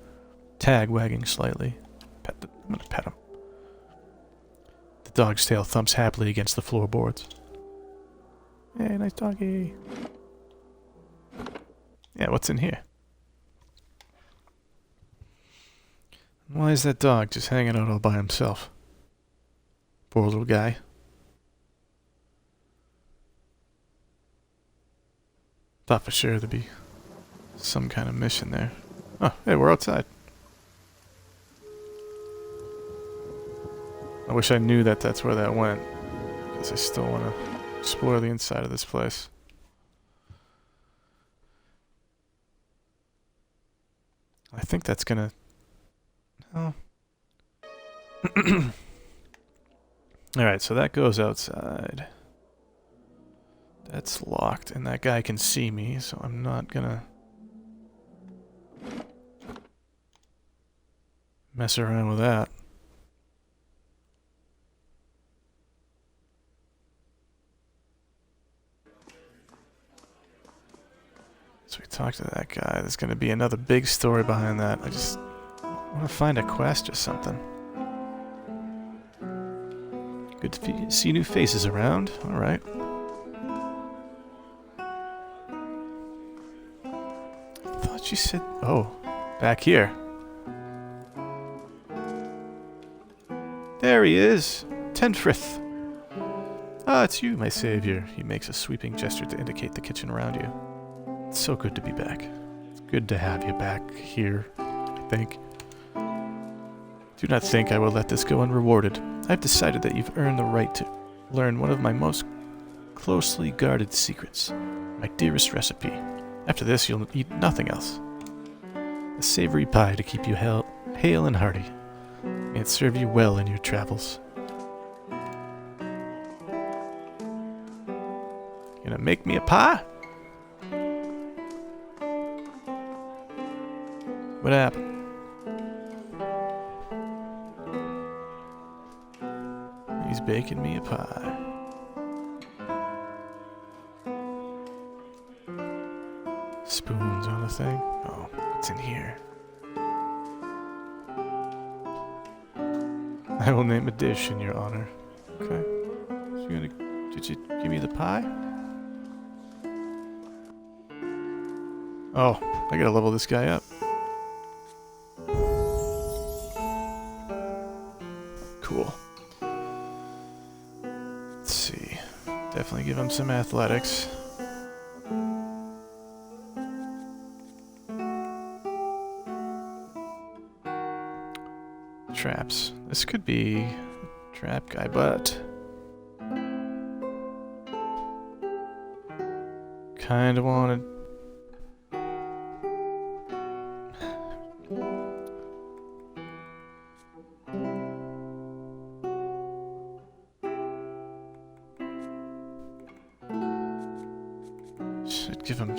S1: tag wagging slightly. I'm gonna pet him. The dog's tail thumps happily against the floorboards. Hey, nice doggy. Yeah, what's in here? Why is that dog just hanging out all by himself? Poor little guy. Thought for sure there'd be some kind of mission there. Oh, hey, we're outside. I wish I knew that that's where that went, because I still want to explore the inside of this place. I think that's gonna... Oh. Alright, so that goes outside. That's locked, and that guy can see me, so I'm not gonna mess around with that. So we talked to that guy. There's gonna be another big story behind that. I just want to find a quest or something. Good to see new faces around. Alright. She said, oh, back here. There he is, Tenfrith. Ah, it's you, my savior. He makes a sweeping gesture to indicate the kitchen around you. It's so good to be back. It's good to have you back here, I think. Do not think I will let this go unrewarded. I've decided that you've earned the right to learn one of my most closely guarded secrets, my dearest recipe. After this, you'll eat nothing else. A savory pie to keep you hale and hearty. May it serve you well in your travels. Gonna make me a pie? What happened? He's baking me a pie. Spoons on the thing? Oh, what's in here? I will name a dish in your honor. Okay. So did you give me the pie? Oh, I gotta level this guy up. Cool. Let's see. Definitely give him some athletics. Traps. This could be a trap guy, but kind of wanted. Should give him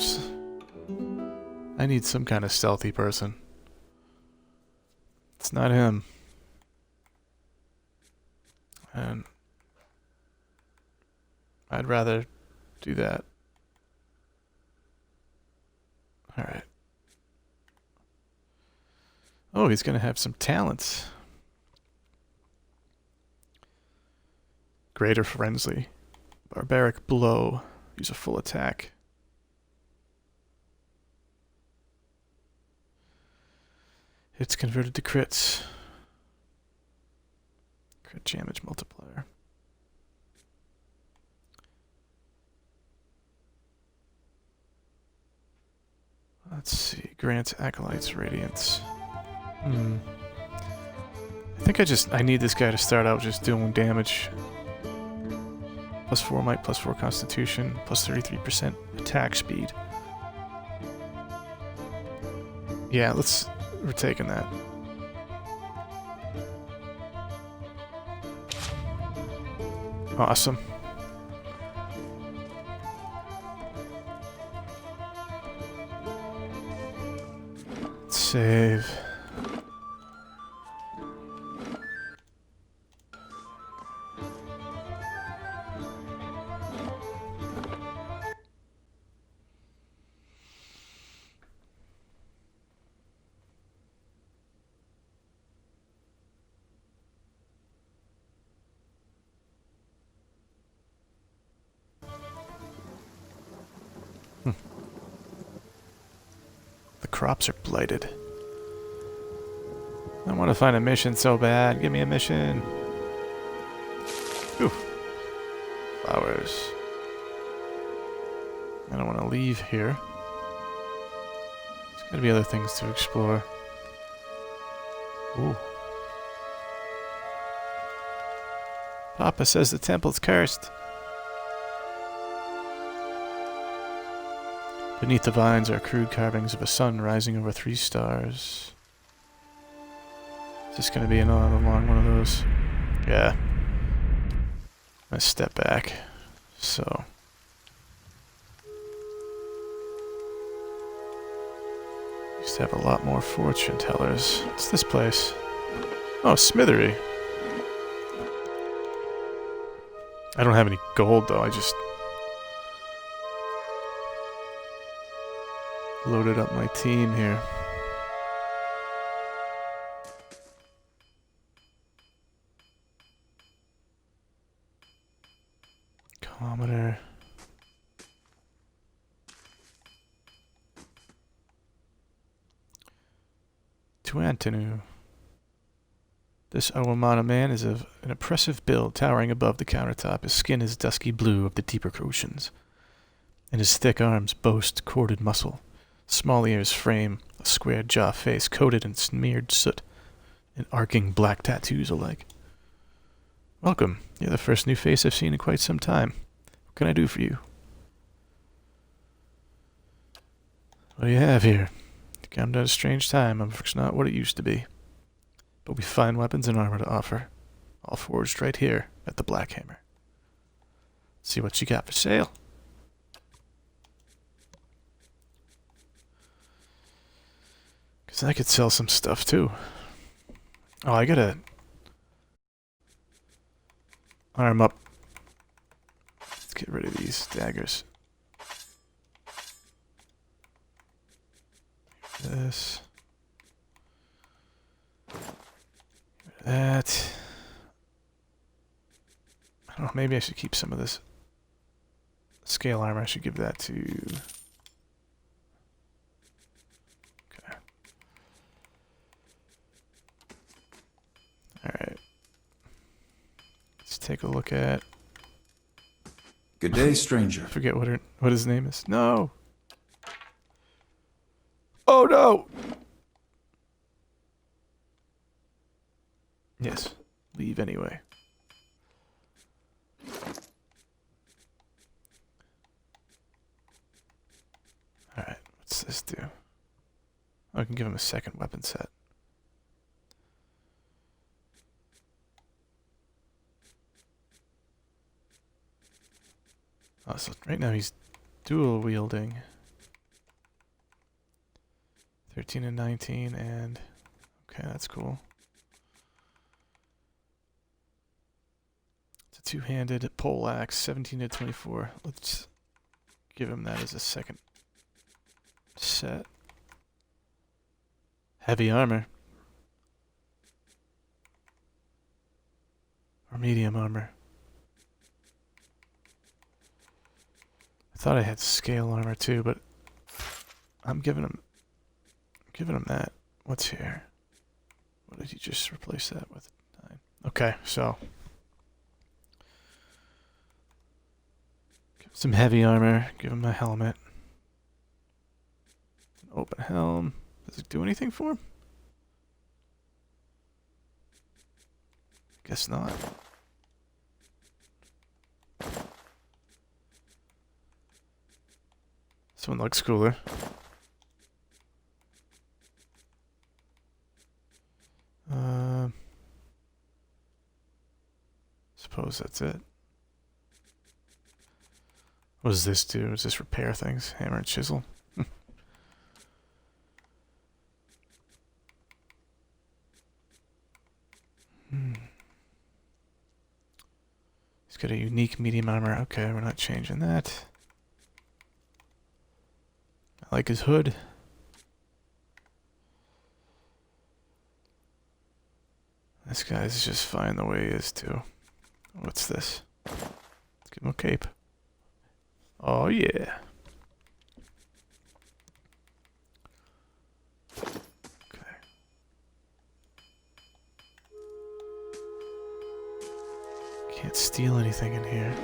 S1: I need some kind of stealthy person. It's not him. And I'd rather do that. Alright. Oh, he's gonna have some talents. Greater frenzy. Barbaric blow. Use a full attack. Hits converted to crits. Crit damage multiplier. Let's see. Grants acolytes radiance. I think I need this guy to start out just doing damage. Plus 4 might, plus 4 constitution, plus 33% attack speed. Yeah, we're taking that. Awesome. Save. The crops are blighted. I want to find a mission so bad. Give me a mission. Ooh. Flowers. I don't want to leave here. There's got to be other things to explore. Ooh. Papa says the temple's cursed. Beneath the vines are crude carvings of a sun rising over 3 stars. Is this going to be another long one of those? Yeah. I'm going to step back. So. Used to have a lot more fortune tellers. What's this place? Oh, Smithery. I don't have any gold though, I just loaded up my team here. Kilometer. To Antonu. This Awamana man is of an impressive build, towering above the countertop. His skin is dusky blue of the deeper oceans, and his thick arms boast corded muscle. Small ears frame a squared jaw face coated in smeared soot and arcing black tattoos alike. Welcome. You're the first new face I've seen in quite some time. What can I do for you? What do you have here? You come at a strange time. It's not what it used to be. But we've fine weapons and armor to offer. All forged right here at the Black Hammer. See what you got for sale. Because I could sell some stuff too. Oh, I gotta arm up. Let's get rid of these daggers. This. That. I don't know, maybe I should keep some of this scale armor. I should give that to... Okay. Alright. Let's take a look at...
S8: Good day, stranger.
S1: I forget what his name is. No! Oh no! Yes. Leave anyway. Alright, what's this do? Oh, I can give him a second weapon set. Oh, so right now he's dual wielding. 13 and 19 and... Okay, that's cool. It's a two-handed pole axe, 17 to 24. Let's give him that as a second set. Heavy armor. Or medium armor. I thought I had scale armor too, but I'm giving him that. What's here? What did you just replace that with? 9. Okay, so give him some heavy armor, give him a helmet. An open helm. Does it do anything for him? Guess not. This one looks cooler. Suppose that's it. What does this do? Does this repair things? Hammer and chisel? He's got a unique medium armor. Okay, we're not changing that. I like his hood. This guy's just fine the way he is too. What's this? Let's give him a cape. Oh yeah. Okay. Can't steal anything in here.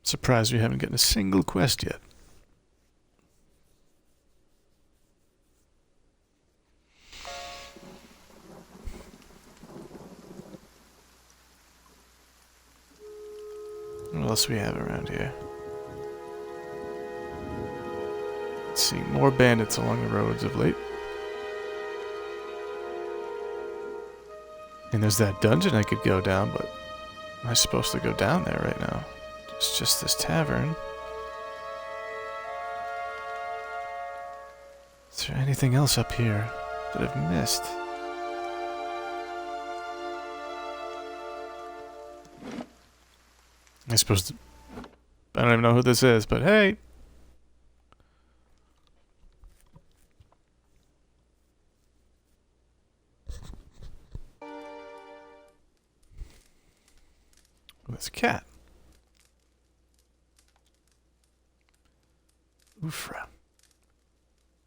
S1: Surprised we haven't gotten a single quest yet. What else we have around here? Let's see, more bandits along the roads of late. And there's that dungeon I could go down, but am I supposed to go down there right now? It's just this tavern. Is there anything else up here that I've missed? I suppose... I don't even know who this is, but hey! This cat. Ufra.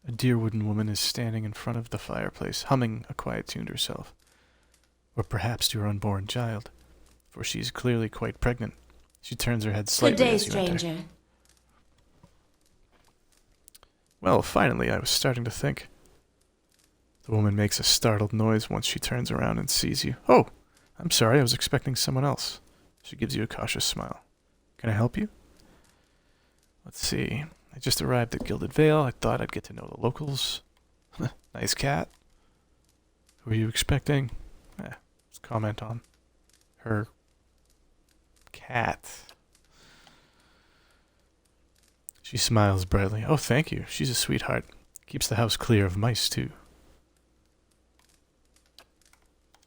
S1: A dear wooden woman is standing in front of the fireplace, humming a quiet tune to herself. Or perhaps to her unborn child, for she is clearly quite pregnant. She turns her head slightly
S3: Good day,
S1: as you enter.
S3: stranger.
S1: Well, finally, I was starting to think. The woman makes a startled noise once she turns around and sees you. Oh, I'm sorry, I was expecting someone else. She gives you a cautious smile. Can I help you? Let's see. I just arrived at Gilded Vale. I thought I'd get to know the locals. Nice cat. Who are you expecting? Let's comment on her cat. She smiles brightly. Oh, thank you. She's a sweetheart. Keeps the house clear of mice, too.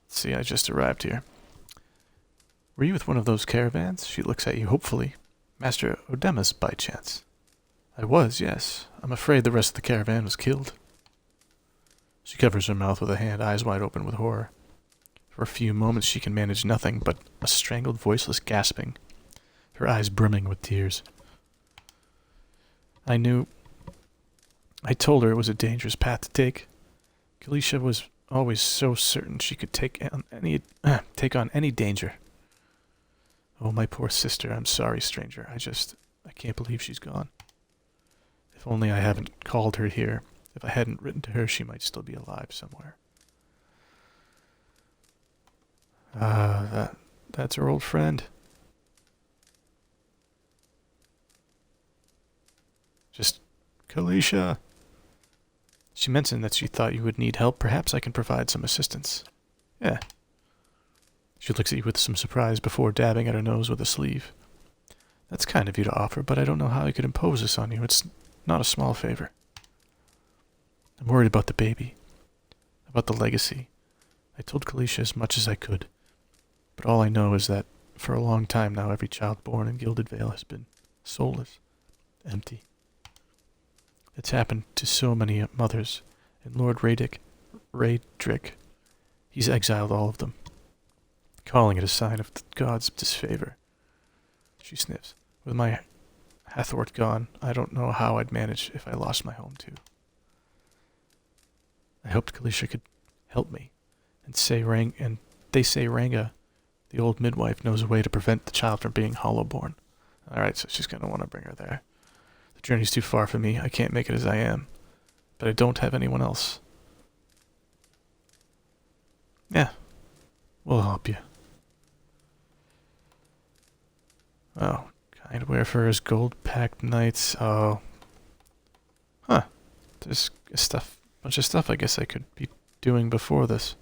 S1: Let's see, I just arrived here. Were you with one of those caravans? She looks at you hopefully. Master Odemus, by chance? I was, yes. I'm afraid the rest of the caravan was killed. She covers her mouth with a hand, eyes wide open with horror. For a few moments she can manage nothing but a strangled, voiceless gasping, her eyes brimming with tears. I told her it was a dangerous path to take. Kalisha was always so certain she could take on any danger. Oh, my poor sister, I'm sorry, stranger. I can't believe she's gone. If only I haven't called her here. If I hadn't written to her, she might still be alive somewhere. That's her old friend. Just Kalisha. She mentioned that she thought you would need help. Perhaps I can provide some assistance. Yeah. She looks at you with some surprise before dabbing at her nose with a sleeve. That's kind of you to offer, but I don't know how I could impose this on you. It's not a small favor. I'm worried about the baby, about the legacy. I told Kalisha as much as I could, but all I know is that for a long time now, every child born in Gilded Vale has been soulless, empty. It's happened to so many mothers, and Lord Raedric, he's exiled all of them, calling it a sign of the gods' disfavor. She sniffs. With my Hathort gone, I don't know how I'd manage if I lost my home too. I hoped Kalisha could help me, and they say Ranga, the old midwife, knows a way to prevent the child from being hollowborn. Alright, so she's gonna want to bring her there. The journey's too far for me. I can't make it as I am. But I don't have anyone else. Yeah. We'll help you. Oh, kind wayfarers, gold-packed knights. Oh. Huh. There's bunch of stuff I guess I could be doing before this.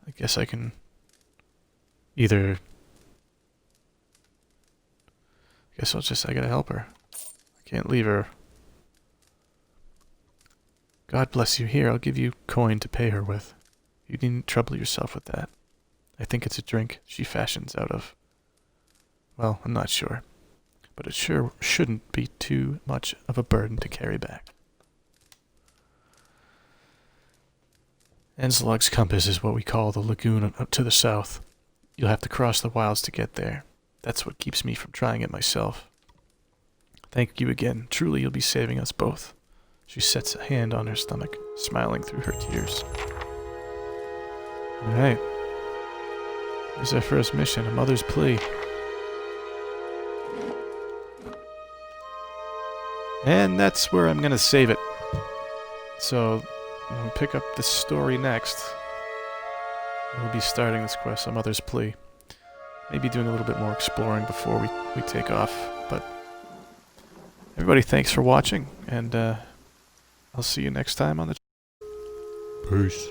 S1: I guess I can either... I gotta help her. I can't leave her. God bless you. Here, I'll give you coin to pay her with. You needn't trouble yourself with that. I think it's a drink she fashions out of... Well, I'm not sure. But it sure shouldn't be too much of a burden to carry back. Enslog's Compass is what we call the lagoon up to the south. You'll have to cross the wilds to get there. That's what keeps me from trying it myself. Thank you again. Truly, you'll be saving us both. She sets a hand on her stomach, smiling through her tears. Alright. Here's our first mission, A Mother's Plea. And that's where I'm gonna save it. So, when we pick up this story next, we'll be starting this quest, A Mother's Plea. Maybe doing a little bit more exploring before we take off. But everybody, thanks for watching, and I'll see you next time on the...
S8: Peace.